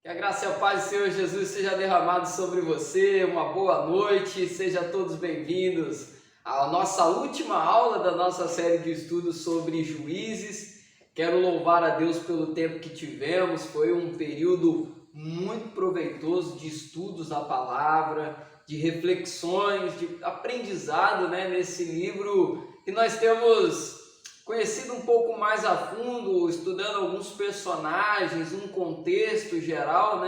Que a graça e a paz do Senhor Jesus seja derramado sobre você, uma boa noite, sejam todos bem-vindos à nossa última aula da nossa série de estudos sobre Juízes. Quero louvar a Deus pelo tempo que tivemos, foi um período muito proveitoso de estudos da palavra, de reflexões, de aprendizado, nesse livro que nós temos conhecido um pouco mais a fundo, estudando alguns personagens, um contexto geral,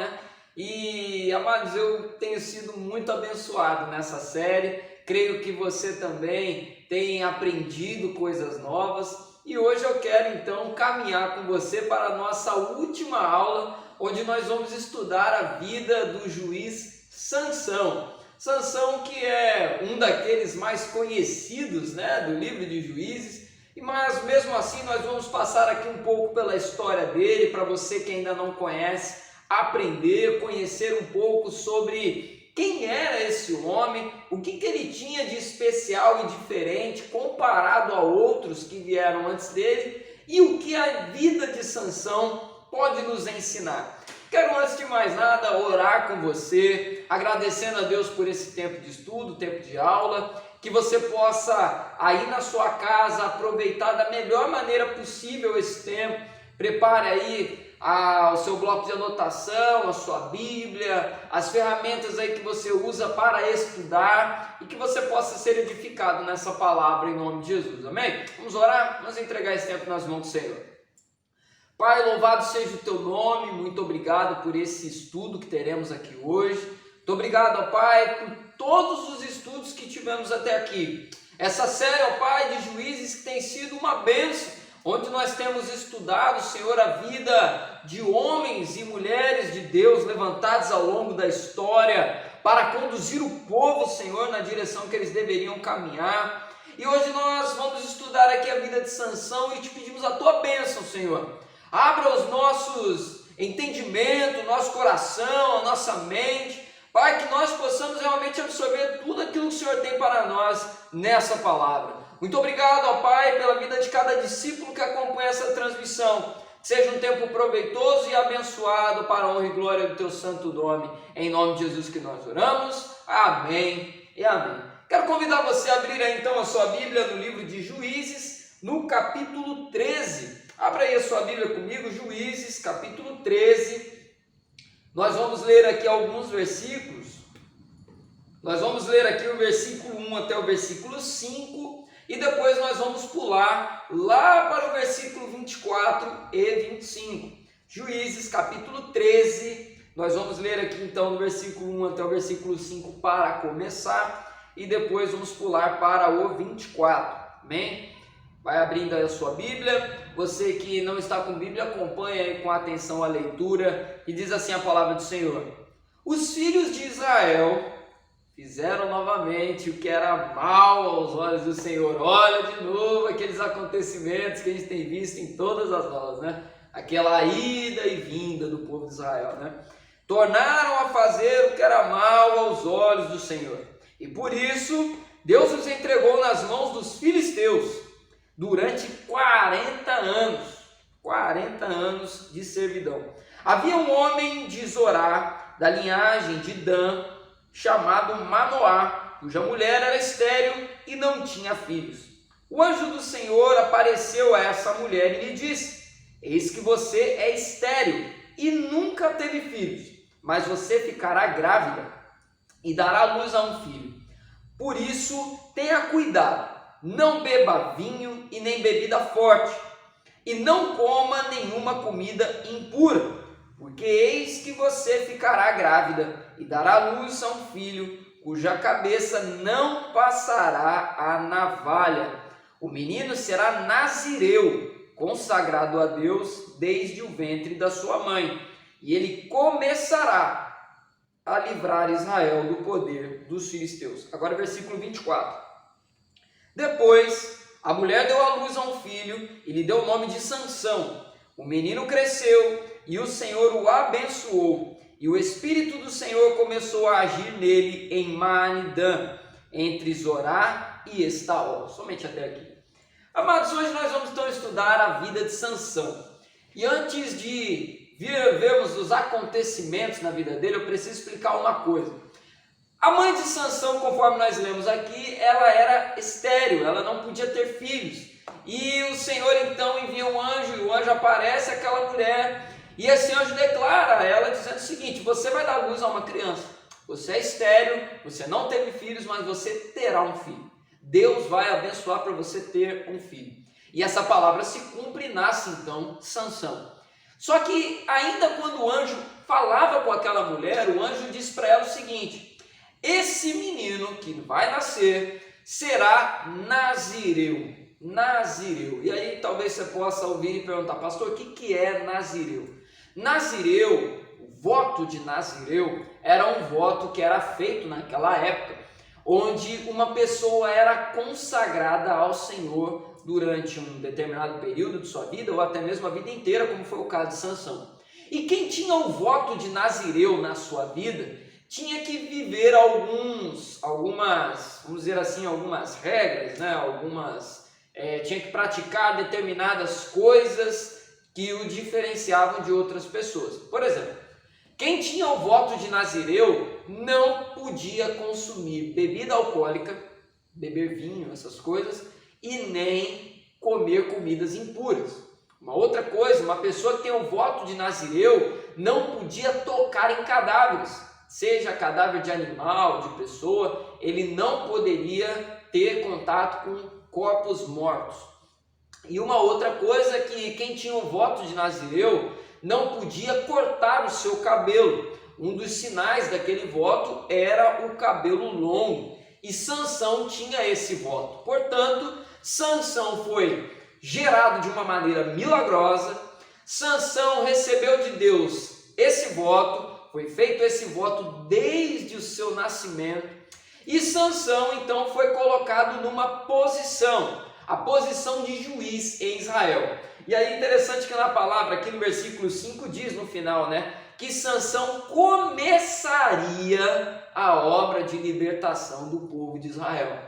E, amados, eu tenho sido muito abençoado nessa série, creio que você também tem aprendido coisas novas e hoje eu quero então caminhar com você para a nossa última aula, onde nós vamos estudar a vida do juiz Sansão. Sansão, que é um daqueles mais conhecidos, do livro de Juízes. Mas mesmo assim nós vamos passar aqui um pouco pela história dele, para você que ainda não conhece, aprender, conhecer um pouco sobre quem era esse homem, o que ele tinha de especial e diferente comparado a outros que vieram antes dele e o que a vida de Sansão pode nos ensinar. Quero, antes de mais nada, orar com você, agradecendo a Deus por esse tempo de estudo, tempo de aula, que você possa, aí na sua casa, aproveitar da melhor maneira possível esse tempo. Prepare aí o seu bloco de anotação, a sua Bíblia, as ferramentas aí que você usa para estudar e que você possa ser edificado nessa palavra em nome de Jesus, amém? Vamos orar? Vamos entregar esse tempo nas mãos do Senhor. Pai, louvado seja o teu nome, muito obrigado por esse estudo que teremos aqui hoje. Muito obrigado, ó Pai, por todos os estudos que tivemos até aqui. Essa série, ó Pai, de Juízes que tem sido uma bênção, onde nós temos estudado, Senhor, a vida de homens e mulheres de Deus levantados ao longo da história para conduzir o povo, Senhor, na direção que eles deveriam caminhar. E hoje nós vamos estudar aqui a vida de Sansão e te pedimos a tua bênção, Senhor. Abra os nossos entendimentos, nosso coração, a nossa mente, Pai, que nós possamos realmente absorver tudo aquilo que o Senhor tem para nós nessa palavra. Muito obrigado, ó Pai, pela vida de cada discípulo que acompanha essa transmissão. Que seja um tempo proveitoso e abençoado para a honra e glória do teu santo nome. Em nome de Jesus que nós oramos. Amém e amém. Quero convidar você a abrir aí, então a sua Bíblia no livro de Juízes, no capítulo 13. Abra aí a sua Bíblia comigo, Juízes, capítulo 13. Nós vamos ler aqui alguns versículos. Nós vamos ler aqui o versículo 1 até o versículo 5 e depois nós vamos pular lá para o versículo 24 e 25. Juízes, capítulo 13. Nós vamos ler aqui então do versículo 1 até o versículo 5 para começar e depois vamos pular para o 24. Amém? Vai abrindo aí a sua Bíblia. Você que não está com Bíblia, acompanha aí com atenção a leitura. E diz assim a palavra do Senhor: os filhos de Israel fizeram novamente o que era mal aos olhos do Senhor. Olha de novo aqueles acontecimentos que a gente tem visto em todas as aulas, Aquela ida e vinda do povo de Israel, Tornaram a fazer o que era mal aos olhos do Senhor. E por isso, Deus os entregou nas mãos dos filisteus durante 40 anos de servidão. Havia um homem de Zorá, da linhagem de Dan, chamado Manoá, cuja mulher era estéril e não tinha filhos. O anjo do Senhor apareceu a essa mulher e lhe disse: eis que você é estéril e nunca teve filhos, mas você ficará grávida e dará à luz a um filho. Por isso, tenha cuidado. Não beba vinho e nem bebida forte, e não coma nenhuma comida impura, porque eis que você ficará grávida e dará à luz a um filho, cuja cabeça não passará a navalha. O menino será nazireu, consagrado a Deus desde o ventre da sua mãe, e ele começará a livrar Israel do poder dos filisteus. Agora versículo 24. Depois, a mulher deu à luz a um filho e lhe deu o nome de Sansão. O menino cresceu e o Senhor o abençoou. E o Espírito do Senhor começou a agir nele em Maanidã, entre Zorá e Estaol. Somente até aqui. Amados, hoje nós vamos então estudar a vida de Sansão. E antes de vemos os acontecimentos na vida dele, eu preciso explicar uma coisa. A mãe de Sansão, conforme nós lemos aqui, ela era estéril, ela não podia ter filhos. E o Senhor então envia um anjo, e o anjo aparece àquela mulher, e esse anjo declara a ela dizendo o seguinte: você vai dar luz a uma criança, você é estéril, você não teve filhos, mas você terá um filho. Deus vai abençoar para você ter um filho. E essa palavra se cumpre e nasce então Sansão. Só que ainda quando o anjo falava com aquela mulher, o anjo disse para ela o seguinte: esse menino que vai nascer será nazireu. Nazireu. E aí talvez você possa ouvir e perguntar: pastor, o que é nazireu? Nazireu, o voto de nazireu, era um voto que era feito naquela época, onde uma pessoa era consagrada ao Senhor durante um determinado período de sua vida, ou até mesmo a vida inteira, como foi o caso de Sansão. E quem tinha o voto de nazireu na sua vida, tinha que viver algumas, vamos dizer assim, algumas regras, né? Tinha que praticar determinadas coisas que o diferenciavam de outras pessoas. Por exemplo, quem tinha o voto de nazireu não podia consumir bebida alcoólica, beber vinho, essas coisas, e nem comer comidas impuras. Uma outra coisa, uma pessoa que tem o voto de nazireu não podia tocar em cadáveres, seja cadáver de animal, de pessoa, ele não poderia ter contato com corpos mortos. E uma outra coisa é que quem tinha o voto de nazireu não podia cortar o seu cabelo. Um dos sinais daquele voto era o cabelo longo. E Sansão tinha esse voto. Portanto, Sansão foi gerado de uma maneira milagrosa. Sansão recebeu de Deus esse voto. Foi feito esse voto desde o seu nascimento. E Sansão então foi colocado numa posição, a posição de juiz em Israel. E aí interessante que na palavra, aqui no versículo 5 diz no final, que Sansão começaria a obra de libertação do povo de Israel.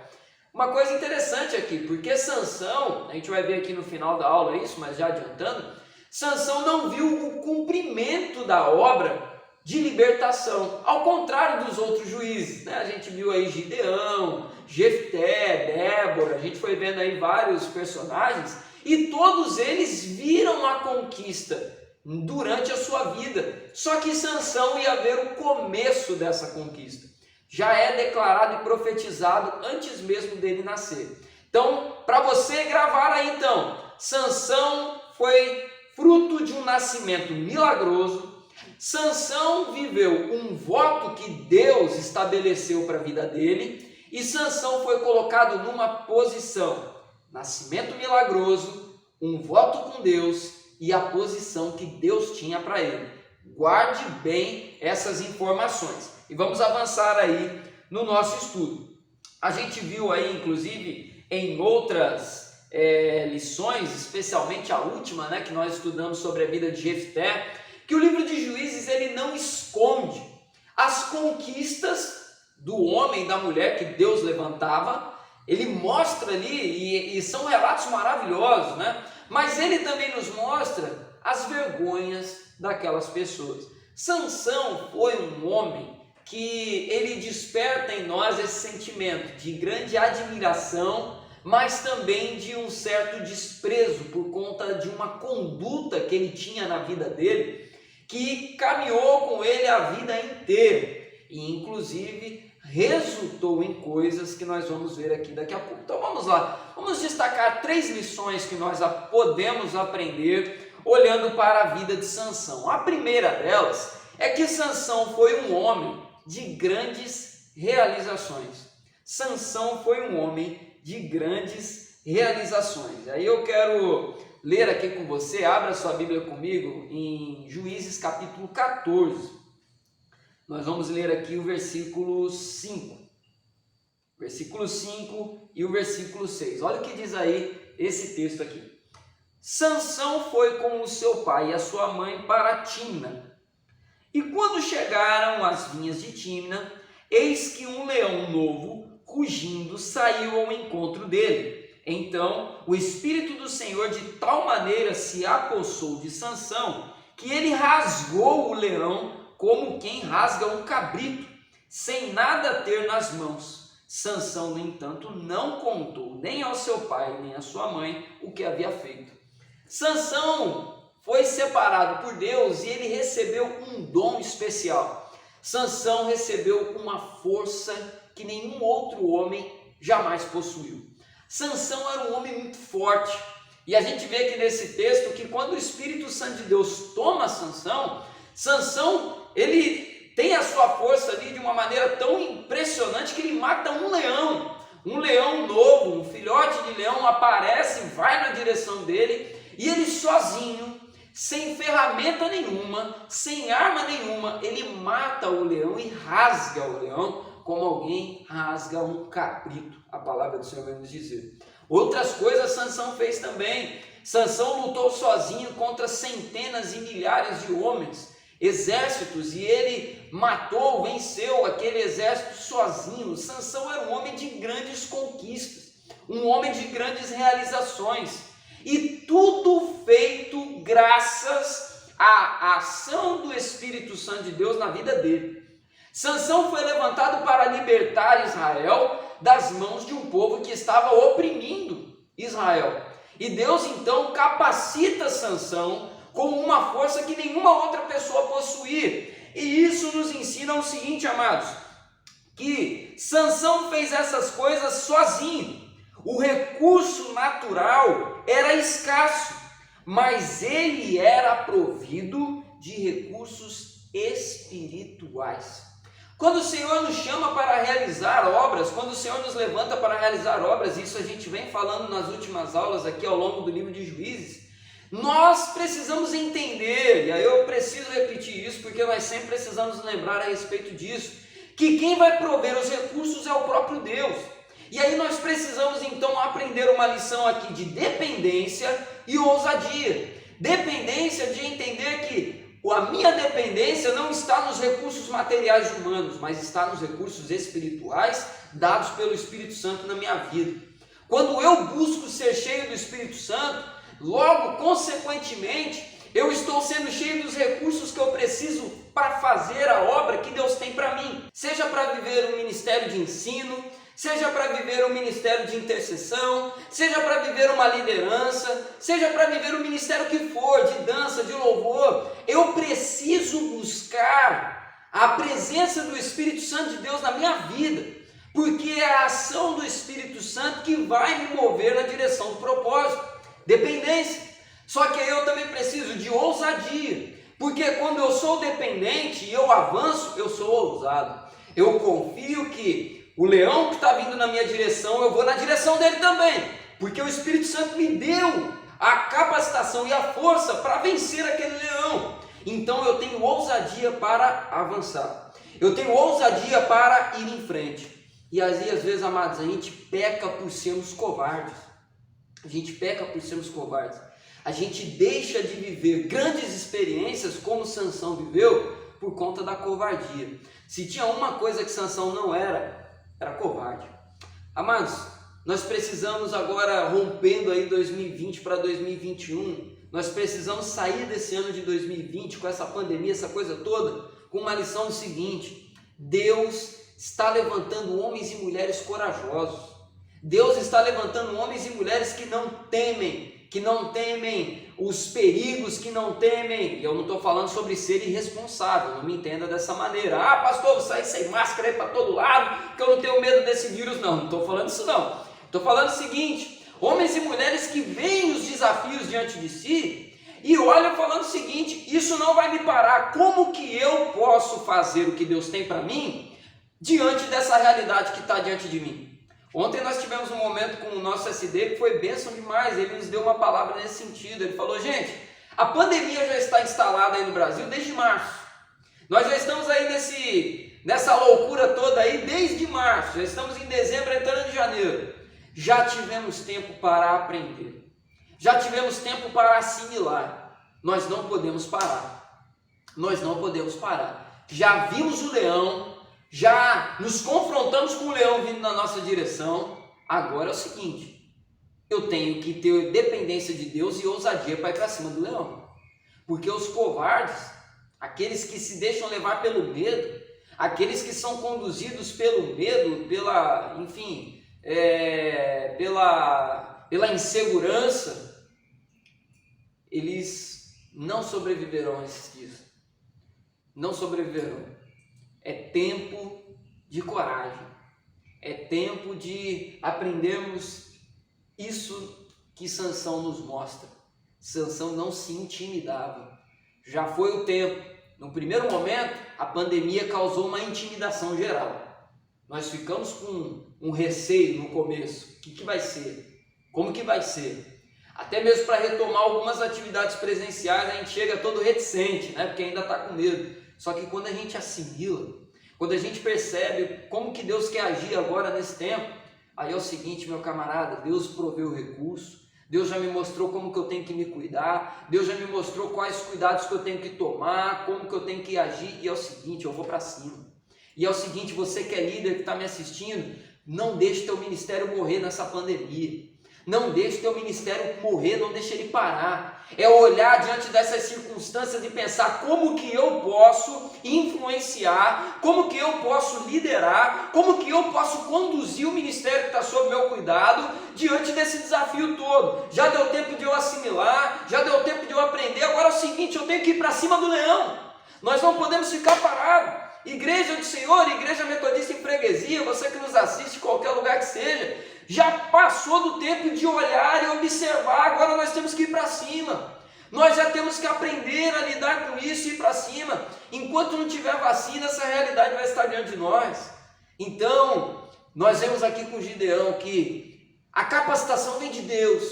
Uma coisa interessante aqui, porque Sansão, a gente vai ver aqui no final da aula isso, mas já adiantando, Sansão não viu o cumprimento da obra de libertação, ao contrário dos outros juízes, A gente viu aí Gideão, Jefté, Débora, a gente foi vendo aí vários personagens, e todos eles viram a conquista durante a sua vida, só que Sansão ia ver o começo dessa conquista, já é declarado e profetizado antes mesmo dele nascer. Então, para você gravar aí então, Sansão foi fruto de um nascimento milagroso. Sansão viveu um voto que Deus estabeleceu para a vida dele, e Sansão foi colocado numa posição, nascimento milagroso, um voto com Deus e a posição que Deus tinha para ele. Guarde bem essas informações e vamos avançar aí no nosso estudo. A gente viu aí, inclusive, em outras lições, especialmente a última, que nós estudamos sobre a vida de Jefté, que o livro de Juízes ele não esconde as conquistas do homem e da mulher que Deus levantava. Ele mostra ali, e são relatos maravilhosos, mas ele também nos mostra as vergonhas daquelas pessoas. Sansão foi um homem que ele desperta em nós esse sentimento de grande admiração, mas também de um certo desprezo por conta de uma conduta que ele tinha na vida dele, que caminhou com ele a vida inteira e inclusive resultou em coisas que nós vamos ver aqui daqui a pouco. Então vamos lá, vamos destacar 3 lições que nós podemos aprender olhando para a vida de Sansão. A primeira delas é que Sansão foi um homem de grandes realizações. Sansão foi um homem de grandes realizações. Aí eu quero ler aqui com você, abra sua Bíblia comigo em Juízes capítulo 14. Nós vamos ler aqui o versículo 5. Versículo 5 e o versículo 6. Olha o que diz aí esse texto aqui. Sansão foi com o seu pai e a sua mãe para Timna. E quando chegaram às vinhas de Timna, eis que um leão novo, rugindo, saiu ao encontro dele. Então o Espírito do Senhor de tal maneira se apossou de Sansão, que ele rasgou o leão como quem rasga um cabrito, sem nada ter nas mãos. Sansão, no entanto, não contou nem ao seu pai nem à sua mãe o que havia feito. Sansão foi separado por Deus e ele recebeu um dom especial. Sansão recebeu uma força que nenhum outro homem jamais possuiu. Sansão era um homem muito forte. E a gente vê aqui nesse texto que quando o Espírito Santo de Deus toma Sansão, ele tem a sua força ali de uma maneira tão impressionante que ele mata um leão novo, um filhote de leão aparece, vai na direção dele e ele sozinho, sem ferramenta nenhuma, sem arma nenhuma, ele mata o leão e rasga o leão como alguém rasga um cabrito, a palavra do Senhor vai nos dizer. Outras coisas Sansão fez também. Sansão lutou sozinho contra centenas e milhares de homens, exércitos, e ele venceu aquele exército sozinho. Sansão era um homem de grandes conquistas, um homem de grandes realizações, e tudo feito graças à ação do Espírito Santo de Deus na vida dele. Sansão foi levantado para libertar Israel das mãos de um povo que estava oprimindo Israel. E Deus então capacita Sansão com uma força que nenhuma outra pessoa possuía. E isso nos ensina o seguinte, amados, que Sansão fez essas coisas sozinho. O recurso natural era escasso, mas ele era provido de recursos espirituais. Quando o Senhor nos chama para realizar obras, quando o Senhor nos levanta para realizar obras, isso a gente vem falando nas últimas aulas aqui ao longo do livro de Juízes, nós precisamos entender, e aí eu preciso repetir isso porque nós sempre precisamos lembrar a respeito disso, que quem vai prover os recursos é o próprio Deus. E aí nós precisamos então aprender uma lição aqui de dependência e ousadia. Dependência de entender que a minha dependência não está nos recursos materiais humanos, mas está nos recursos espirituais dados pelo Espírito Santo na minha vida. Quando eu busco ser cheio do Espírito Santo, logo, consequentemente, eu estou sendo cheio dos recursos que eu preciso para fazer a obra que Deus tem para mim. Seja para viver um ministério de ensino, seja para viver um ministério de intercessão, seja para viver uma liderança, seja para viver um ministério que for, de dança, de louvor, eu preciso buscar a presença do Espírito Santo de Deus na minha vida, porque é a ação do Espírito Santo que vai me mover na direção do propósito. Dependência. Só que eu também preciso de ousadia, porque quando eu sou dependente e eu avanço, eu sou ousado. Eu confio que o leão que está vindo na minha direção, eu vou na direção dele também, porque o Espírito Santo me deu a capacitação e a força para vencer aquele leão. Então eu tenho ousadia para avançar, eu tenho ousadia para ir em frente. E às vezes, amados, a gente peca por sermos covardes. A gente peca por sermos covardes. A gente deixa de viver grandes experiências como Sansão viveu por conta da covardia. Se tinha uma coisa que Sansão não era covarde. Amados, nós precisamos agora, rompendo aí 2020 para 2021, nós precisamos sair desse ano de 2020 com essa pandemia, essa coisa toda, com uma lição seguinte: Deus está levantando homens e mulheres corajosos. Deus está levantando homens e mulheres que não temem os perigos, que não temem, e eu não estou falando sobre ser irresponsável, não me entenda dessa maneira. Ah, pastor, vou sair sem máscara aí para todo lado, que eu não tenho medo desse vírus. Não estou falando isso não. Estou falando o seguinte: homens e mulheres que veem os desafios diante de si e olham falando o seguinte: isso não vai me parar, como que eu posso fazer o que Deus tem para mim diante dessa realidade que está diante de mim? Ontem nós tivemos um momento com o nosso SD que foi bênção demais. Ele nos deu uma palavra nesse sentido. Ele falou: gente, a pandemia já está instalada aí no Brasil desde março. Nós já estamos aí nessa loucura toda aí desde março. Já estamos em dezembro, entrando em janeiro. Já tivemos tempo para aprender. Já tivemos tempo para assimilar. Nós não podemos parar. Nós não podemos parar. Já vimos o leão. Já nos confrontamos com o leão vindo na nossa direção. Agora é o seguinte: eu tenho que ter dependência de Deus e ousadia para ir para cima do leão. Porque os covardes, aqueles que se deixam levar pelo medo, aqueles que são conduzidos pelo medo, pela insegurança, eles não sobreviverão a esses dias. Não sobreviverão. É tempo de coragem. É tempo de aprendermos isso que Sansão nos mostra. Sansão não se intimidava. Já foi o tempo. No primeiro momento, a pandemia causou uma intimidação geral. Nós ficamos com um receio no começo. O que vai ser? Como que vai ser? Até mesmo para retomar algumas atividades presenciais, a gente chega todo reticente, né? Porque ainda está com medo. Só que quando a gente assimila, quando a gente percebe como que Deus quer agir agora nesse tempo, aí é o seguinte, meu camarada, Deus proveu o recurso, Deus já me mostrou como que eu tenho que me cuidar, Deus já me mostrou quais cuidados que eu tenho que tomar, como que eu tenho que agir, e é o seguinte, eu vou para cima. E é o seguinte, você que é líder, que está me assistindo, não deixe teu ministério morrer nessa pandemia. Não deixe teu ministério morrer, não deixe ele parar. É olhar diante dessas circunstâncias e pensar como que eu posso influenciar, como que eu posso liderar, como que eu posso conduzir o ministério que está sob meu cuidado diante desse desafio todo. Já deu tempo de eu assimilar, já deu tempo de eu aprender, agora é o seguinte, eu tenho que ir para cima do leão. Nós não podemos ficar parados. Igreja do Senhor, Igreja Metodista em Freguesia, você que nos assiste em qualquer lugar que seja, já passou do tempo de olhar e observar, agora nós temos que ir para cima. Nós já temos que aprender a lidar com isso e ir para cima. Enquanto não tiver vacina, essa realidade vai estar diante de nós. Então, nós vemos aqui com Gideão que a capacitação vem de Deus,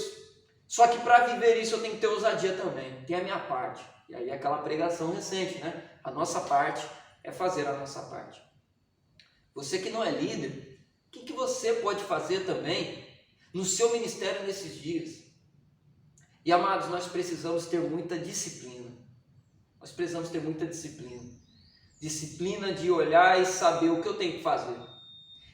só que para viver isso eu tenho que ter ousadia também, tem a minha parte. E aí aquela pregação recente, né? A nossa parte é fazer a nossa parte. Você que não é líder, o que você pode fazer também no seu ministério nesses dias? E amados, nós precisamos ter muita disciplina. Nós precisamos ter muita disciplina. Disciplina de olhar e saber o que eu tenho que fazer.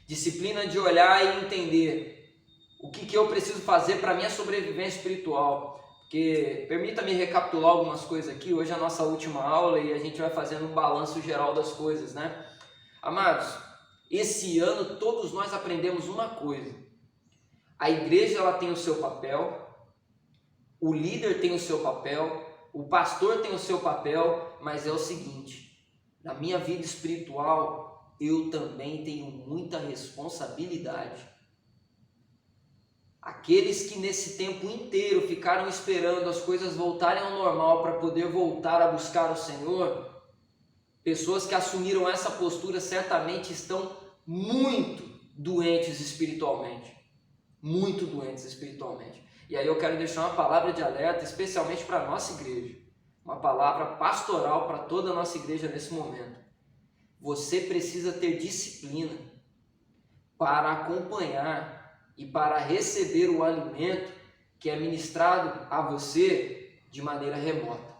Disciplina de olhar e entender o que eu preciso fazer para a minha sobrevivência espiritual. Porque, permita-me recapitular algumas coisas aqui. Hoje é a nossa última aula e a gente vai fazendo um balanço geral das coisas, né? Amados, esse ano todos nós aprendemos uma coisa. A igreja ela tem o seu papel, o líder tem o seu papel, o pastor tem o seu papel, mas é o seguinte, na minha vida espiritual eu também tenho muita responsabilidade. Aqueles que nesse tempo inteiro ficaram esperando as coisas voltarem ao normal para poder voltar a buscar o Senhor, pessoas que assumiram essa postura certamente estão muito doentes espiritualmente. Muito doentes espiritualmente. E aí eu quero deixar uma palavra de alerta, especialmente para a nossa igreja. Uma palavra pastoral para toda a nossa igreja nesse momento. Você precisa ter disciplina para acompanhar e para receber o alimento que é ministrado a você de maneira remota.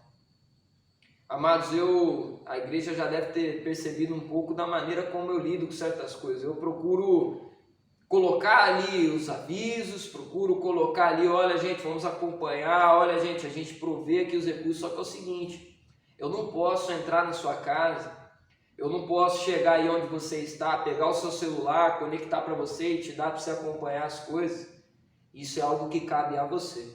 Amados, a igreja já deve ter percebido um pouco da maneira como eu lido com certas coisas. Eu procuro colocar ali os avisos, procuro colocar ali, olha gente, vamos acompanhar, olha gente, a gente provê aqui os recursos, só que é o seguinte, eu não posso entrar na sua casa, eu não posso chegar aí onde você está, pegar o seu celular, conectar para você e te dar para você acompanhar as coisas. Isso é algo que cabe a você.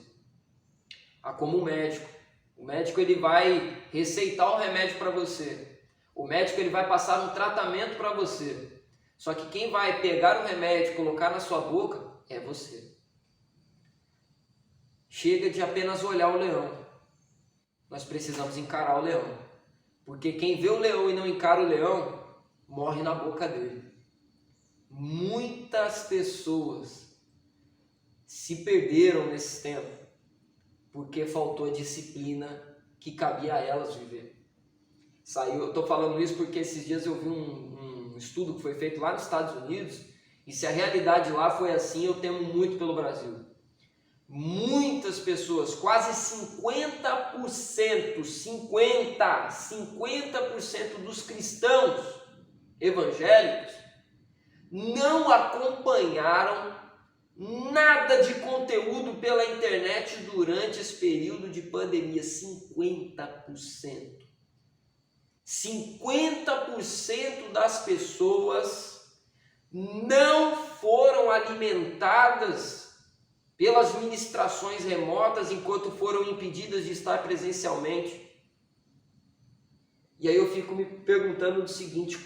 Como o médico ele vai receitar um remédio para você, o médico ele vai passar um tratamento para você, só que quem vai pegar o remédio e colocar na sua boca é você. Chega de apenas olhar o leão, nós precisamos encarar o leão. Porque quem vê o leão e não encara o leão, morre na boca dele. Muitas pessoas se perderam nesse tempo, porque faltou a disciplina que cabia a elas viver. Eu estou falando isso porque esses dias eu vi um estudo que foi feito lá nos Estados Unidos, e se a realidade lá foi assim, eu temo muito pelo Brasil. Muitas pessoas, quase 50% dos cristãos evangélicos não acompanharam Nada de conteúdo pela internet durante esse período de pandemia. 50%. 50% das pessoas não foram alimentadas pelas ministrações remotas enquanto foram impedidas de estar presencialmente. E aí eu fico me perguntando o seguinte: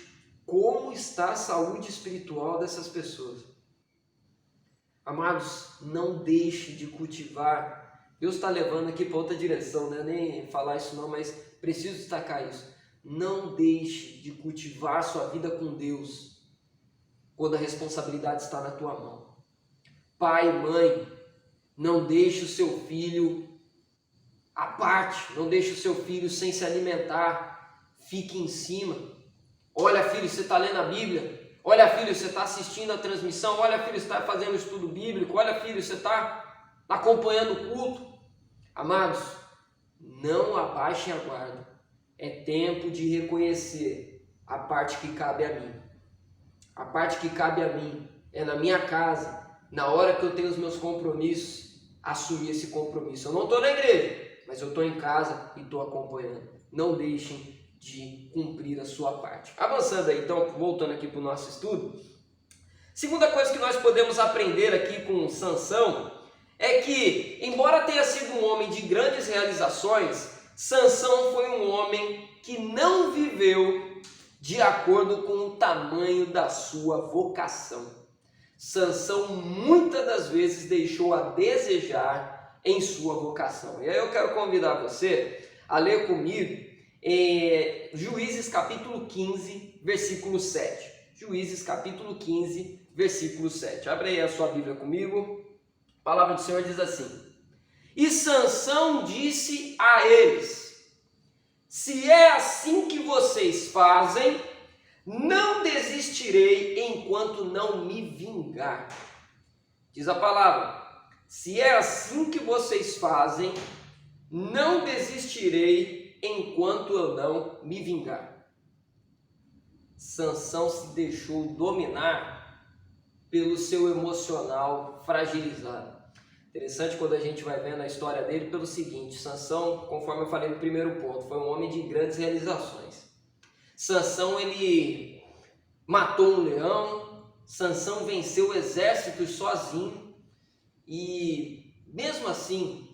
como está a saúde espiritual dessas pessoas? Amados, não deixe de cultivar. Deus está levando aqui para outra direção, né? Nem falar isso não, mas preciso destacar isso. Não deixe de cultivar sua vida com Deus quando a responsabilidade está na tua mão. Pai, mãe, não deixe o seu filho à parte, não deixe o seu filho sem se alimentar. Fique em cima. Olha, filho, você está lendo a Bíblia. Olha, filho, você está assistindo a transmissão. Olha, filho, você está fazendo estudo bíblico. Olha, filho, você está acompanhando o culto. Amados, não abaixem a guarda. É tempo de reconhecer a parte que cabe a mim. A parte que cabe a mim é na minha casa, na hora que eu tenho os meus compromissos, assumir esse compromisso. Eu não estou na igreja, mas eu estou em casa e estou acompanhando. Não deixem de cumprir a sua parte. Avançando aí, então, voltando aqui para o nosso estudo. Segunda coisa que nós podemos aprender aqui com Sansão é que, embora tenha sido um homem de grandes realizações, Sansão foi um homem que não viveu de acordo com o tamanho da sua vocação. Sansão muitas das vezes deixou a desejar em sua vocação. E aí eu quero convidar você a ler comigo Juízes capítulo 15, versículo 7. Juízes capítulo 15, versículo 7. Abre aí a sua Bíblia comigo. A palavra do Senhor diz assim: E Sansão disse a eles: se é assim que vocês fazem, não desistirei enquanto não me vingar. Diz a palavra: se é assim que vocês fazem, não desistirei enquanto eu não me vingar. Sansão se deixou dominar pelo seu emocional fragilizado. Interessante quando a gente vai vendo a história dele pelo seguinte: Sansão, conforme eu falei no primeiro ponto, foi um homem de grandes realizações. Sansão, ele matou um leão, Sansão venceu exércitos sozinho, e mesmo assim,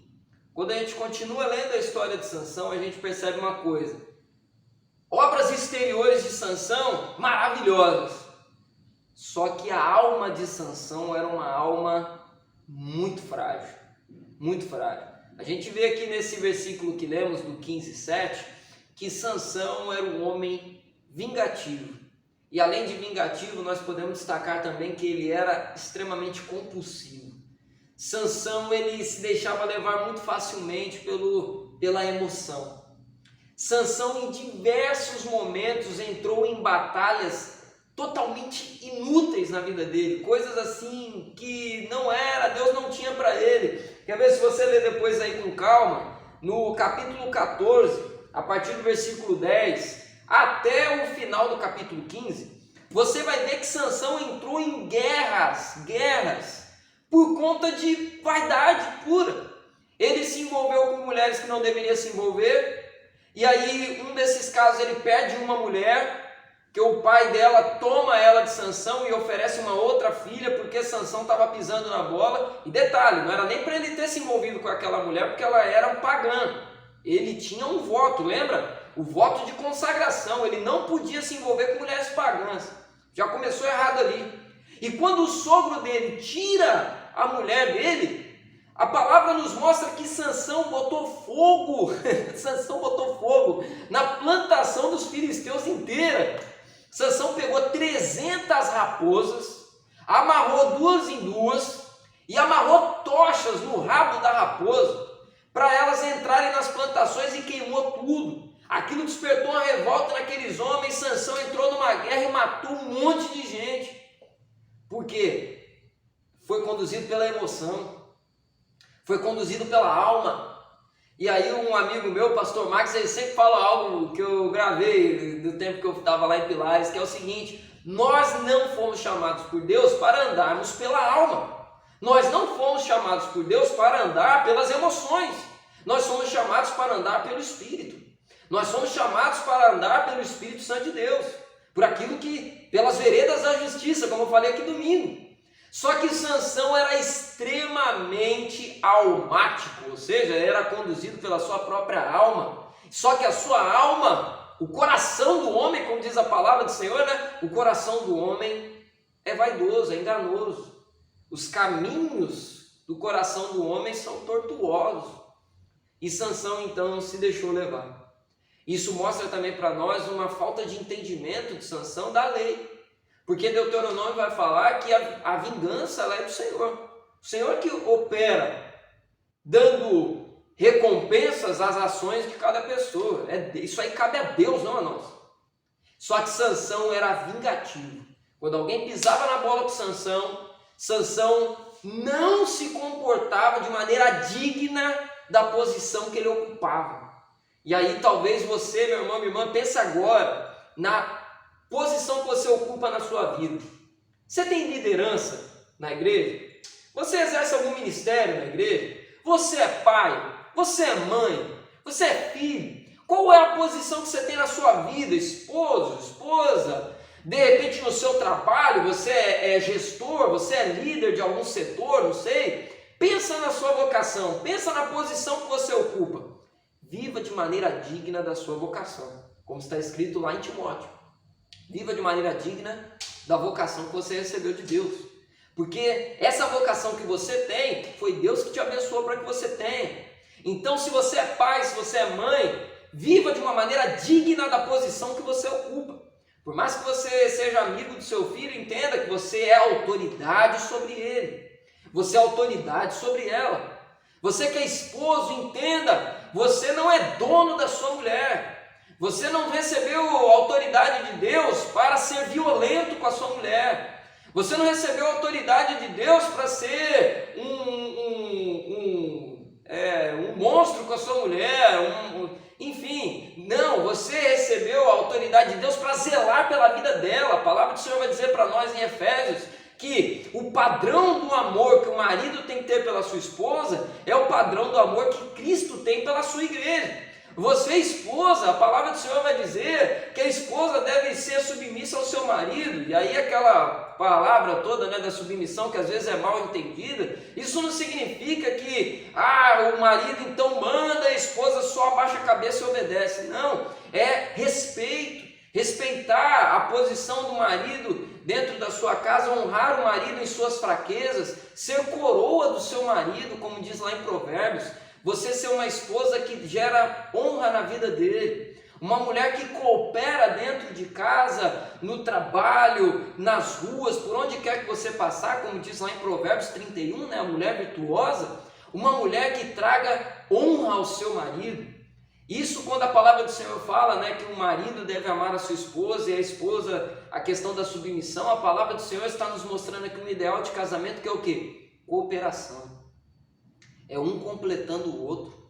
quando a gente continua lendo a história de Sansão, a gente percebe uma coisa: obras exteriores de Sansão maravilhosas, só que a alma de Sansão era uma alma muito frágil, muito frágil. A gente vê aqui nesse versículo que lemos, do 15:7, que Sansão era um homem vingativo. E além de vingativo, nós podemos destacar também que ele era extremamente compulsivo. Sansão, ele se deixava levar muito facilmente pela emoção. Sansão, em diversos momentos, entrou em batalhas totalmente inúteis na vida dele, coisas assim que não era, Deus não tinha para ele. Quer ver? Se você ler depois aí com calma, no capítulo 14, a partir do versículo 10 até o final do capítulo 15, você vai ver que Sansão entrou em guerras por conta de vaidade pura. Ele se envolveu com mulheres que não deveria se envolver, e aí um desses casos ele perde uma mulher, que o pai dela toma ela de Sansão e oferece uma outra filha, porque Sansão estava pisando na bola. E detalhe, não era nem para ele ter se envolvido com aquela mulher, porque ela era um pagã. Ele tinha um voto, lembra? O voto de consagração. Ele não podia se envolver com mulheres pagãs. Já começou errado ali. E quando o sogro dele tira a mulher dele, a palavra nos mostra que Sansão botou fogo, Sansão botou fogo na plantação dos filisteus inteira. Sansão pegou 300 raposas, amarrou duas em duas e amarrou tochas no rabo da raposa para elas entrarem nas plantações, e queimou tudo. Aquilo despertou uma revolta naqueles homens. Sansão entrou numa guerra e matou um monte de gente. Por quê? Foi conduzido pela emoção, foi conduzido pela alma. E aí um amigo meu, o pastor Max, ele sempre fala algo que eu gravei do tempo que eu estava lá em Pilares, que é o seguinte: nós não fomos chamados por Deus para andarmos pela alma, Nós não fomos chamados por Deus para andar pelas emoções. Nós somos chamados para andar pelo Espírito. Nós somos chamados para andar pelo Espírito Santo de Deus. Por aquilo que, pelas veredas da justiça, como eu falei aqui domingo. Só que Sansão era extremamente almático, ou seja, ele era conduzido pela sua própria alma. Só que a sua alma, o coração do homem, como diz a palavra do Senhor, né? O coração do homem é vaidoso, é enganoso. Os caminhos do coração do homem são tortuosos. E Sansão então se deixou levar. Isso mostra também para nós uma falta de entendimento de Sansão da lei. Porque Deuteronômio vai falar que a vingança ela é do Senhor. O Senhor que opera, dando recompensas às ações de cada pessoa. Isso aí cabe a Deus, não a nós. Só que Sansão era vingativo. Quando alguém pisava na bola com Sansão não se comportava de maneira digna da posição que ele ocupava. E aí talvez você, meu irmão, minha irmã, pense agora na posição que você ocupa na sua vida. Você tem liderança na igreja? Você exerce algum ministério na igreja? Você é pai? Você é mãe? Você é filho? Qual é a posição que você tem na sua vida? Esposo, esposa? De repente no seu trabalho você é gestor, você é líder de algum setor, não sei. Pensa na sua vocação, pensa na posição que você ocupa. Viva de maneira digna da sua vocação, como está escrito lá em Timóteo. Viva de maneira digna da vocação que você recebeu de Deus. Porque essa vocação que você tem, foi Deus que te abençoou para que você tenha. Então se você é pai, se você é mãe, viva de uma maneira digna da posição que você ocupa. Por mais que você seja amigo do seu filho, entenda que você é autoridade sobre ele. Você é autoridade sobre ela. Você que é esposo, entenda, você não é dono da sua mulher. Você não recebeu a autoridade de Deus para ser violento com a sua mulher. Você não recebeu a autoridade de Deus para ser um monstro com a sua mulher, enfim, não, você recebeu a autoridade de Deus para zelar pela vida dela. A palavra do Senhor vai dizer para nós em Efésios que o padrão do amor que o marido tem que ter pela sua esposa é o padrão do amor que Cristo tem pela sua igreja. Você, esposa, a palavra do Senhor vai dizer que a esposa deve ser submissa ao seu marido. E aí aquela palavra toda, né, da submissão, que às vezes é mal entendida, isso não significa que o marido então manda, a esposa só abaixa a cabeça e obedece. Não, é respeito, respeitar a posição do marido dentro da sua casa, honrar o marido em suas fraquezas, ser coroa do seu marido, como diz lá em Provérbios. Você ser uma esposa que gera honra na vida dele, uma mulher que coopera dentro de casa, no trabalho, nas ruas, por onde quer que você passar, como diz lá em Provérbios 31, né, a mulher virtuosa, uma mulher que traga honra ao seu marido. Isso quando a palavra do Senhor fala, né, que o marido deve amar a sua esposa e a esposa, a questão da submissão, a palavra do Senhor está nos mostrando aqui um ideal de casamento que é o quê? Cooperação. É um completando o outro.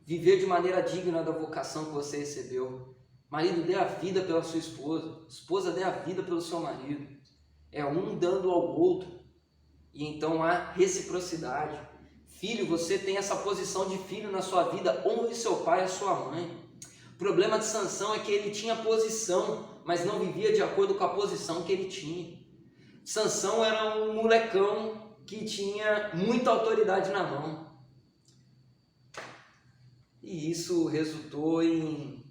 Viver de maneira digna da vocação que você recebeu. Marido, dê a vida pela sua esposa. Esposa, dê a vida pelo seu marido. É um dando ao outro. E então há reciprocidade. Filho, você tem essa posição de filho na sua vida. Honre seu pai e a sua mãe. O problema de Sansão é que ele tinha posição, mas não vivia de acordo com a posição que ele tinha. Sansão era um molecão que tinha muita autoridade na mão. E isso resultou em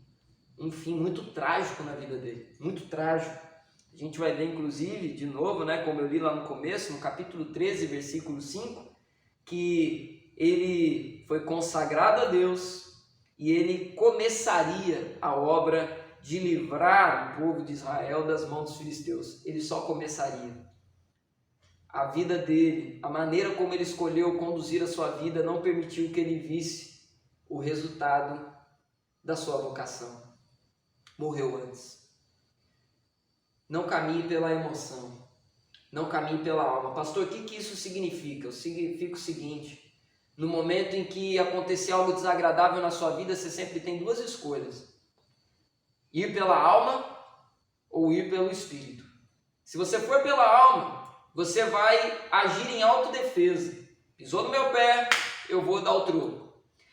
um fim muito trágico na vida dele, muito trágico. A gente vai ver inclusive, de novo, né, como eu li lá no começo, no capítulo 13, versículo 5, que ele foi consagrado a Deus e ele começaria a obra de livrar o povo de Israel das mãos dos filisteus. Ele só começaria. A vida dele, a maneira como ele escolheu conduzir a sua vida não permitiu que ele visse o resultado da sua vocação. Morreu antes. Não caminhe pela emoção. Não caminhe pela alma. Pastor, o que isso significa? Significa o seguinte: no momento em que acontecer algo desagradável na sua vida, você sempre tem duas escolhas: ir pela alma ou ir pelo espírito. Se você for pela alma, você vai agir em autodefesa. Pisou no meu pé, eu vou dar o troco.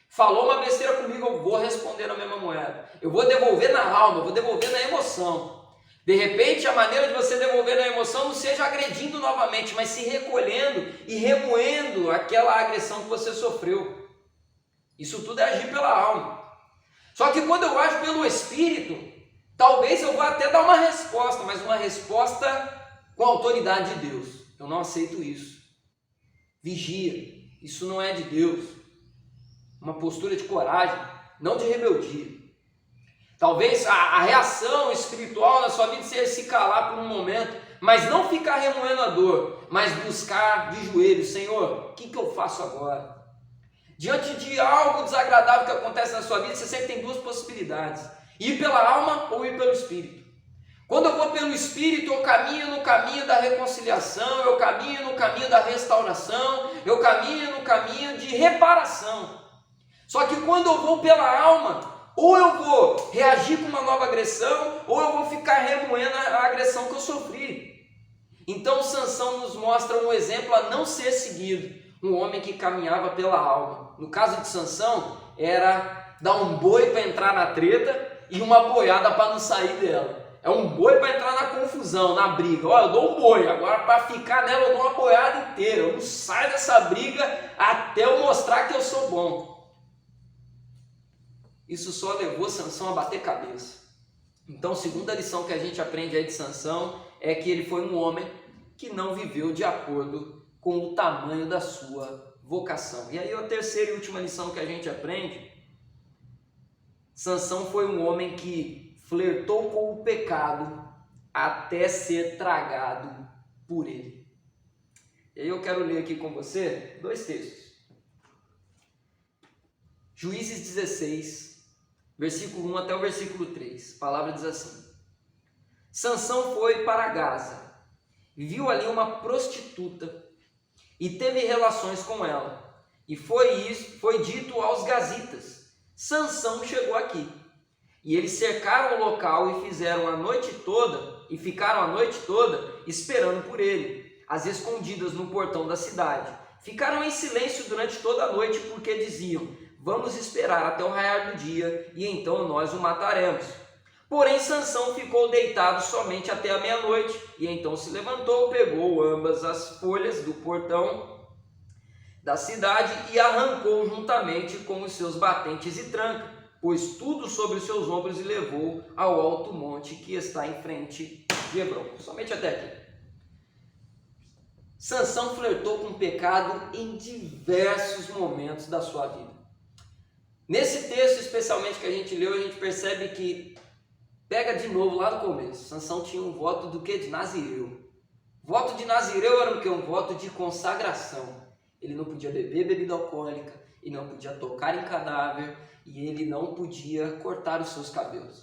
Falou uma besteira comigo, eu vou responder na mesma moeda. Eu vou devolver na alma, eu vou devolver na emoção. De repente, a maneira de você devolver na emoção não seja agredindo novamente, mas se recolhendo e remoendo aquela agressão que você sofreu. Isso tudo é agir pela alma. Só que quando eu ajo pelo Espírito, talvez eu vá até dar uma resposta, mas uma resposta com a autoridade de Deus. Eu não aceito isso. Vigia, isso não é de Deus. Uma postura de coragem, não de rebeldia. Talvez a reação espiritual na sua vida seja se calar por um momento, mas não ficar remoendo a dor, mas buscar de joelhos: Senhor, o que eu faço agora? Diante de algo desagradável que acontece na sua vida, você sempre tem duas possibilidades: ir pela alma ou ir pelo Espírito. Quando eu vou pelo Espírito, eu caminho no caminho da reconciliação, eu caminho no caminho da restauração, eu caminho no caminho de reparação. Só que quando eu vou pela alma, ou eu vou reagir com uma nova agressão, ou eu vou ficar remoendo a agressão que eu sofri. Então Sansão nos mostra um exemplo a não ser seguido, um homem que caminhava pela alma. No caso de Sansão, era dar um boi para entrar na treta e uma boiada para não sair dela. É um boi para entrar na confusão, na briga. Olha, eu dou um boi, agora para ficar nela eu dou uma boiada inteira. Eu não saio dessa briga até eu mostrar que eu sou bom. Isso só levou Sansão a bater cabeça. Então, a segunda lição que a gente aprende aí de Sansão é que ele foi um homem que não viveu de acordo com o tamanho da sua vocação. E aí a terceira e última lição que a gente aprende: Sansão foi um homem que flertou com o pecado até ser tragado por ele. E aí eu quero ler aqui com você dois textos. Juízes 16, versículo 1 até o versículo 3. A palavra diz assim: Sansão foi para Gaza, viu ali uma prostituta e teve relações com ela. E foi dito aos gazitas: Sansão chegou aqui. E eles cercaram o local e ficaram a noite toda esperando por ele, às escondidas no portão da cidade. Ficaram em silêncio durante toda a noite, porque diziam: vamos esperar até o raiar do dia e então nós o mataremos. Porém Sansão ficou deitado somente até a meia-noite, e então se levantou, pegou ambas as folhas do portão da cidade e arrancou juntamente com os seus batentes e tranca, pôs tudo sobre os seus ombros e levou ao alto monte que está em frente de Hebrom. Somente até aqui. Sansão flertou com o pecado em diversos momentos da sua vida. Nesse texto especialmente que a gente leu, a gente percebe que pega de novo lá no começo. Sansão tinha um voto do que? De Nazireu. Voto de Nazireu era o que? Um voto de consagração. Ele não podia beber bebida alcoólica, ele não podia tocar em cadáver e ele não podia cortar os seus cabelos.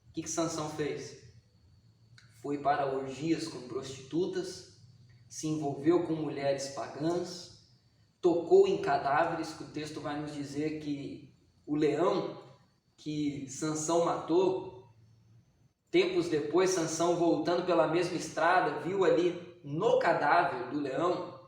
O que Sansão fez? Foi para orgias com prostitutas, se envolveu com mulheres pagãs, tocou em cadáveres, que o texto vai nos dizer que o leão que Sansão matou, tempos depois, Sansão voltando pela mesma estrada, viu ali no cadáver do leão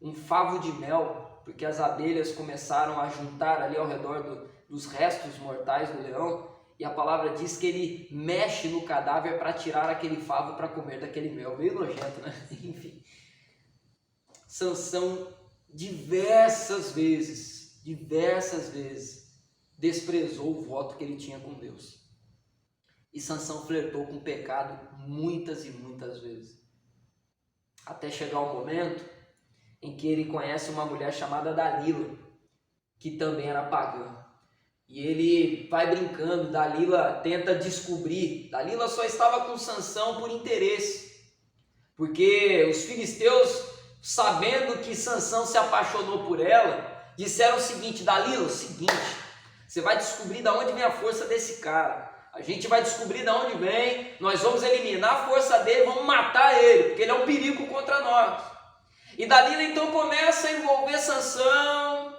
um favo de mel, porque as abelhas começaram a juntar ali ao redor dos restos mortais do leão, e a palavra diz que ele mexe no cadáver para tirar aquele favo para comer daquele mel. Meio nojento, né? Enfim. Sansão diversas vezes, desprezou o voto que ele tinha com Deus. E Sansão flertou com o pecado muitas e muitas vezes. Até chegar um momento em que ele conhece uma mulher chamada Dalila, que também era pagã. E ele vai brincando, Dalila tenta descobrir. Dalila só estava com Sansão por interesse, porque os filisteus, sabendo que Sansão se apaixonou por ela, disseram o seguinte: Dalila, você vai descobrir de onde vem a força desse cara. A gente vai descobrir de onde vem, nós vamos eliminar a força dele, vamos matar ele, porque ele é um perigo contra nós. E Dalila então começa a envolver Sansão,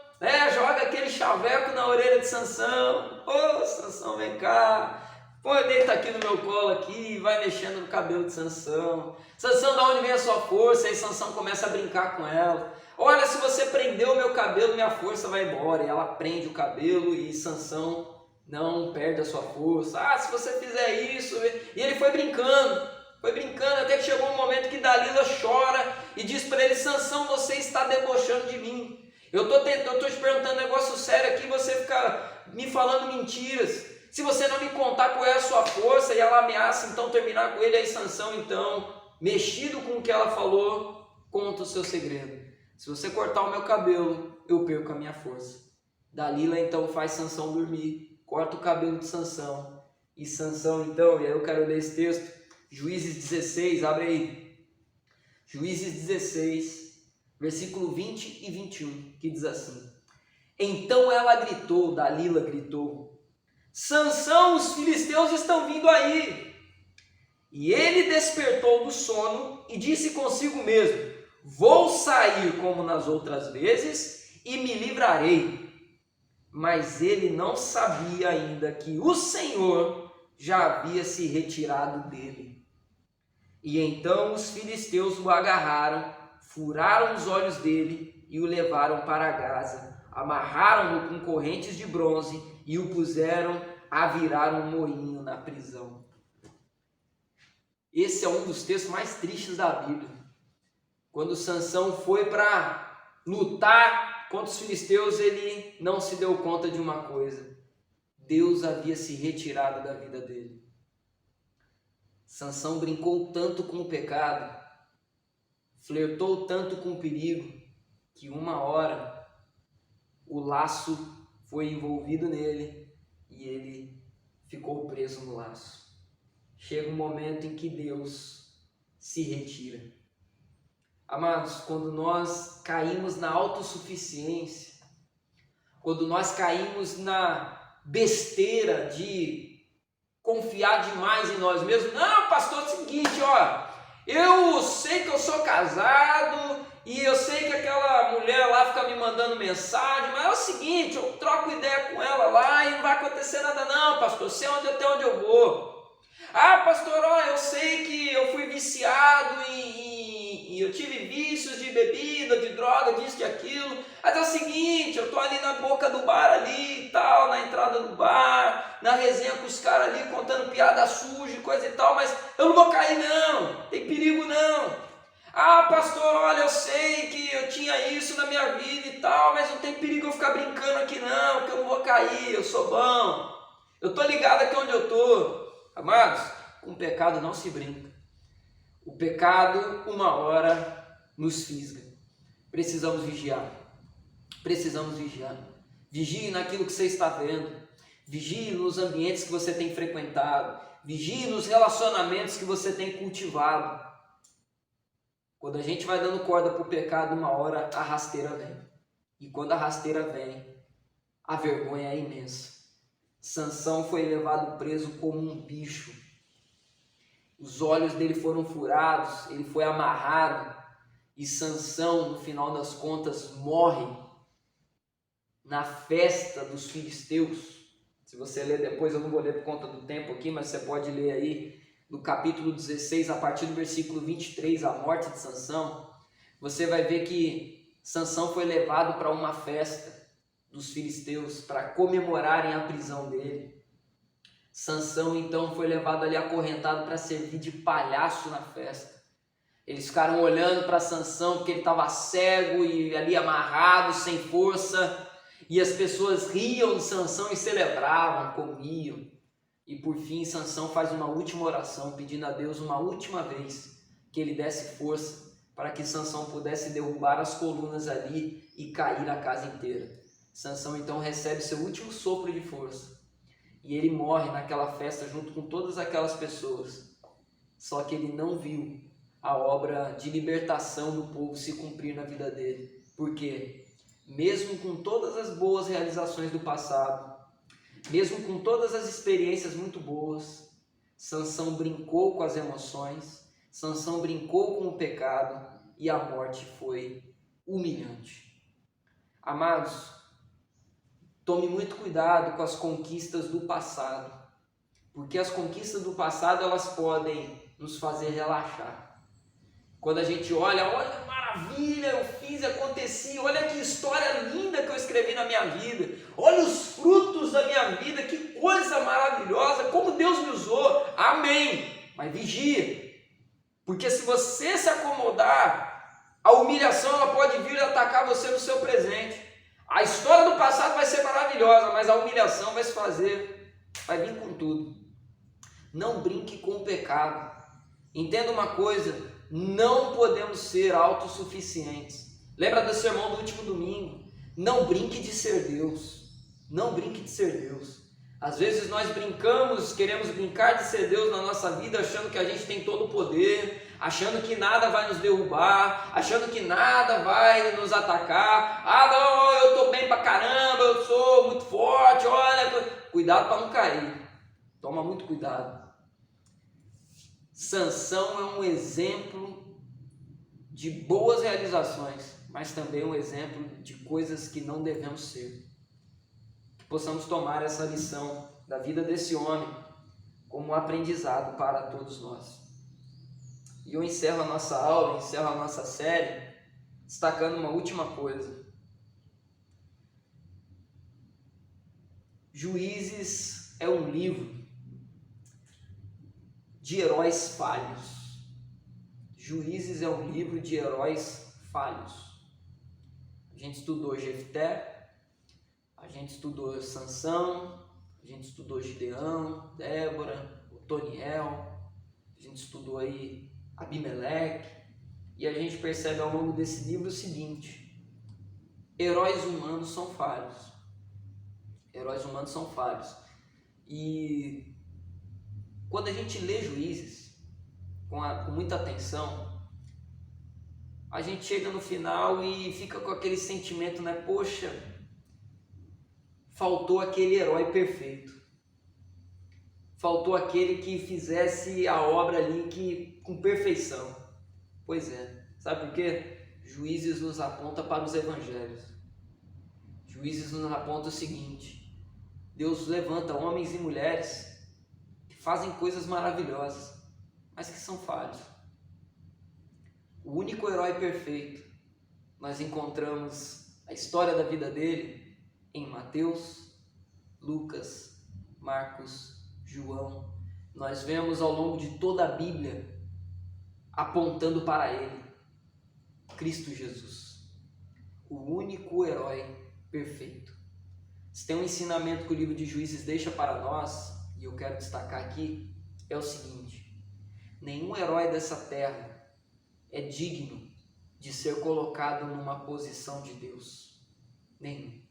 joga aquele chaveco na orelha de Sansão. Ô, Sansão, vem cá, Põe, deita aqui no meu colo aqui, vai mexendo no cabelo de Sansão. Sansão, da onde vem a sua força? Aí Sansão começa a brincar com ela. Olha, se você prender o meu cabelo, minha força vai embora. E ela prende o cabelo e Sansão não perde a sua força. Ah, se você fizer isso... E ele foi brincando, até que chegou um momento que Dalila chora e diz para ele: Sansão, você está debochando de mim. Eu estou te perguntando um negócio sério aqui, você fica me falando mentiras. Se você não me contar qual é a sua força, e ela ameaça então terminar com ele, aí Sansão então, mexido com o que ela falou, conta o seu segredo. Se você cortar o meu cabelo, eu perco a minha força. Dalila então faz Sansão dormir, corta o cabelo de Sansão, e Sansão então, e aí eu quero ler esse texto, Juízes 16, abre aí, Juízes 16, versículo 20 e 21, que diz assim: Então ela gritou, Dalila gritou: Sansão, os filisteus estão vindo aí. E ele despertou do sono e disse consigo mesmo: Vou sair como nas outras vezes e me livrarei. Mas ele não sabia ainda que o Senhor já havia se retirado dele. E então os filisteus o agarraram, furaram os olhos dele e o levaram para Gaza. Amarraram-no com correntes de bronze e o puseram a virar um moinho na prisão. Esse é um dos textos mais tristes da Bíblia. Quando Sansão foi para lutar contra os filisteus, ele não se deu conta de uma coisa: Deus havia se retirado da vida dele. Sansão brincou tanto com o pecado, flertou tanto com o perigo, que uma hora o laço foi envolvido nele e ele ficou preso no laço. Chega um momento em que Deus se retira. Amados, quando nós caímos na autossuficiência, quando nós caímos na besteira de confiar demais em nós mesmos, não, pastor, é o seguinte, ó, eu sei que eu sou casado e eu sei que aquela mulher lá fica me mandando mensagem, mas é o seguinte, eu troco ideia com ela lá e não vai acontecer nada não, pastor, sei até onde eu vou. Ah, pastor, ó, eu sei que eu fui viciado e eu tive vícios de bebida, de droga, disso, de aquilo, mas é o seguinte, eu tô ali na boca do bar ali e tal, na entrada do bar, na resenha com os caras ali, contando piada suja e coisa e tal, mas eu não vou cair não, tem perigo não. Ah, pastor, olha, eu sei que eu tinha isso na minha vida e tal, mas não tem perigo eu ficar brincando aqui não, porque eu não vou cair, eu sou bom, eu tô ligado aqui onde eu tô. Amados, com o pecado não se brinca. O pecado, uma hora, nos fisga. Precisamos vigiar. Vigie naquilo que você está vendo. Vigie nos ambientes que você tem frequentado. Vigie nos relacionamentos que você tem cultivado. Quando a gente vai dando corda para o pecado, uma hora a rasteira vem. E quando a rasteira vem, a vergonha é imensa. Sansão foi levado preso como um bicho. Os olhos dele foram furados, ele foi amarrado. E Sansão, no final das contas, morre na festa dos filisteus. Se você ler depois, eu não vou ler por conta do tempo aqui, mas você pode ler aí no capítulo 16, a partir do versículo 23, a morte de Sansão. Você vai ver que Sansão foi levado para uma festa dos filisteus para comemorarem a prisão dele. Sansão então foi levado ali acorrentado para servir de palhaço na festa. Eles ficaram olhando para Sansão porque ele estava cego e ali amarrado, sem força, e as pessoas riam de Sansão e celebravam, comiam. E por fim Sansão faz uma última oração, pedindo a Deus uma última vez que ele desse força para que Sansão pudesse derrubar as colunas ali e cair a casa inteira. Sansão então recebe seu último sopro de força e ele morre naquela festa junto com todas aquelas pessoas. Só que ele não viu a obra de libertação do povo se cumprir na vida dele. Por quê? Mesmo com todas as boas realizações do passado, mesmo com todas as experiências muito boas, Sansão brincou com as emoções, Sansão brincou com o pecado e a morte foi humilhante. Amados, tome muito cuidado com as conquistas do passado. Porque as conquistas do passado, elas podem nos fazer relaxar. Quando a gente olha maravilha, eu fiz, aconteci, olha que história linda que eu escrevi na minha vida, olha os frutos da minha vida, que coisa maravilhosa, como Deus me usou, amém, mas vigia, porque se você se acomodar, a humilhação ela pode vir atacar você no seu presente. A história do passado vai ser maravilhosa, mas a humilhação vai vir com tudo. Não brinque com o pecado. Entenda uma coisa, não podemos ser autossuficientes. Lembra do sermão do último domingo? Não brinque de ser Deus. Não brinque de ser Deus. Às vezes nós queremos brincar de ser Deus na nossa vida, achando que a gente tem todo o poder, achando que nada vai nos derrubar, achando que nada vai nos atacar. Ah, não, eu estou bem pra caramba, eu sou muito forte, olha, cuidado para não cair. Toma muito cuidado. Sansão é um exemplo de boas realizações, mas também um exemplo de coisas que não devemos ser. Que possamos tomar essa lição da vida desse homem como um aprendizado para todos nós. E eu encerro a nossa aula, encerro a nossa série, destacando uma última coisa. Juízes é um livro de heróis falhos. Juízes é um livro de heróis falhos. A gente estudou Jefté, a gente estudou Sansão, a gente estudou Gideão, Débora, Otoniel, a gente estudou aí Abimeleque, e a gente percebe ao longo desse livro o seguinte: heróis humanos são falhos. Heróis humanos são falhos. E quando a gente lê Juízes com muita atenção, a gente chega no final e fica com aquele sentimento, né? Poxa, faltou aquele herói perfeito. Faltou aquele que fizesse a obra ali com perfeição. Pois é. Sabe por quê? Juízes nos aponta para os evangelhos. Juízes nos aponta o seguinte: Deus levanta homens e mulheres que fazem coisas maravilhosas, mas que são falhos. O único herói perfeito, nós encontramos a história da vida dele em Mateus, Lucas, Marcos, João. Nós vemos ao longo de toda a Bíblia apontando para ele, Cristo Jesus, o único herói perfeito. Se tem um ensinamento que o livro de Juízes deixa para nós, e eu quero destacar aqui, é o seguinte: nenhum herói dessa terra é digno de ser colocado numa posição de Deus. Nenhum.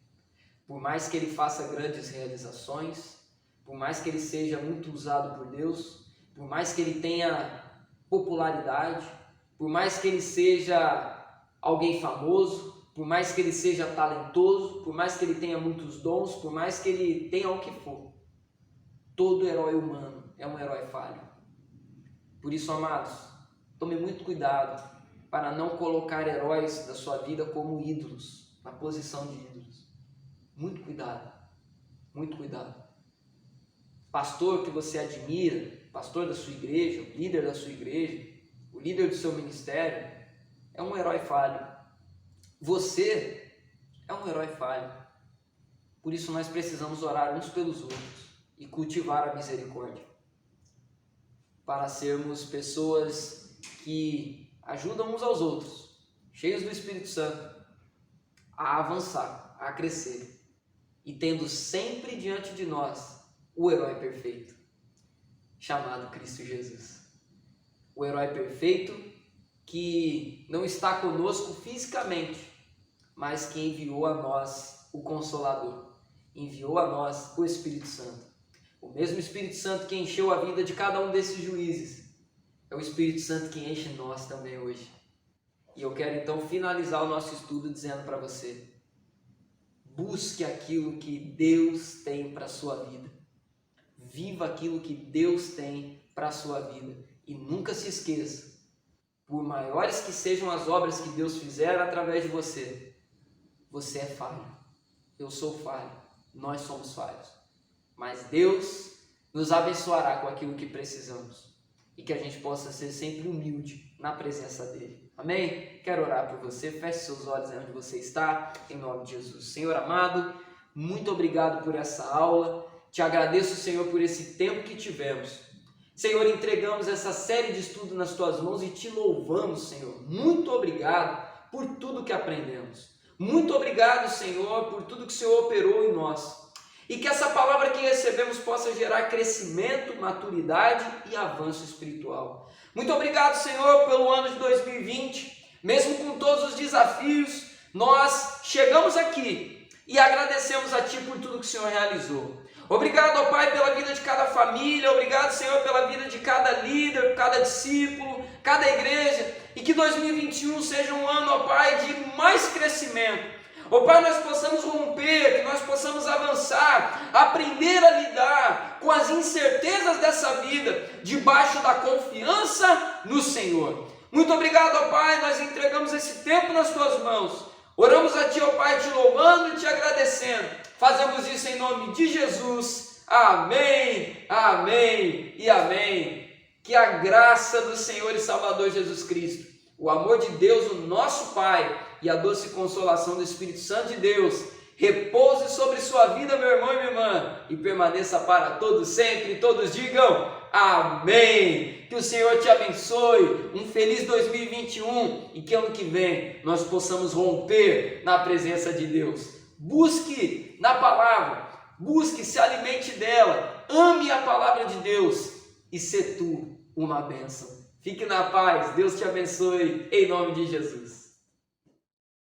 Por mais que ele faça grandes realizações, por mais que ele seja muito usado por Deus, por mais que ele tenha popularidade, por mais que ele seja alguém famoso, por mais que ele seja talentoso, por mais que ele tenha muitos dons, por mais que ele tenha o que for, todo herói humano é um herói falho. Por isso, amados, tome muito cuidado para não colocar heróis da sua vida como ídolos, na posição de ídolos. Muito cuidado, muito cuidado. Pastor que você admira, pastor da sua igreja, o líder da sua igreja, o líder do seu ministério, é um herói falho. Você é um herói falho. Por isso nós precisamos orar uns pelos outros e cultivar a misericórdia, para sermos pessoas que ajudam uns aos outros, cheios do Espírito Santo, a avançar, a crescer, e tendo sempre diante de nós o herói perfeito, chamado Cristo Jesus. O herói perfeito que não está conosco fisicamente, mas que enviou a nós o Consolador, enviou a nós o Espírito Santo. O mesmo Espírito Santo que encheu a vida de cada um desses juízes, é o Espírito Santo que enche nós também hoje. E eu quero então finalizar o nosso estudo dizendo para você: busque aquilo que Deus tem para a sua vida. Viva aquilo que Deus tem para a sua vida. E nunca se esqueça, por maiores que sejam as obras que Deus fizer através de você, você é falho. Eu sou falho. Nós somos falhos. Mas Deus nos abençoará com aquilo que precisamos e que a gente possa ser sempre humilde na presença dele. Amém? Quero orar por você. Feche seus olhos aí onde você está, em nome de Jesus. Senhor amado, muito obrigado por essa aula. Te agradeço, Senhor, por esse tempo que tivemos. Senhor, entregamos essa série de estudo nas tuas mãos e te louvamos, Senhor. Muito obrigado por tudo que aprendemos. Muito obrigado, Senhor, por tudo que o Senhor operou em nós. E que essa palavra que recebemos possa gerar crescimento, maturidade e avanço espiritual. Muito obrigado, Senhor, pelo ano de 2020. Mesmo com todos os desafios, nós chegamos aqui e agradecemos a Ti por tudo que o Senhor realizou. Obrigado, ó Pai, pela vida de cada família. Obrigado, Senhor, pela vida de cada líder, cada discípulo, cada igreja. E que 2021 seja um ano, ó Pai, de mais crescimento. Ó Pai, nós possamos romper, que nós possamos avançar, aprender a lidar com as incertezas dessa vida, debaixo da confiança no Senhor. Muito obrigado, ó Pai, nós entregamos esse tempo nas Tuas mãos. Oramos a Ti, ó Pai, te louvando e te agradecendo. Fazemos isso em nome de Jesus. Amém, amém e amém. Que a graça do Senhor e Salvador Jesus Cristo, o amor de Deus, o nosso Pai, e a doce consolação do Espírito Santo de Deus, repouse sobre sua vida, meu irmão e minha irmã, e permaneça para todos sempre. Todos digam amém. Que o Senhor te abençoe. Um feliz 2021 e que ano que vem nós possamos romper na presença de Deus. Busque na palavra, busque, se alimente dela, ame a palavra de Deus e se tu uma bênção. Fique na paz, Deus te abençoe, em nome de Jesus.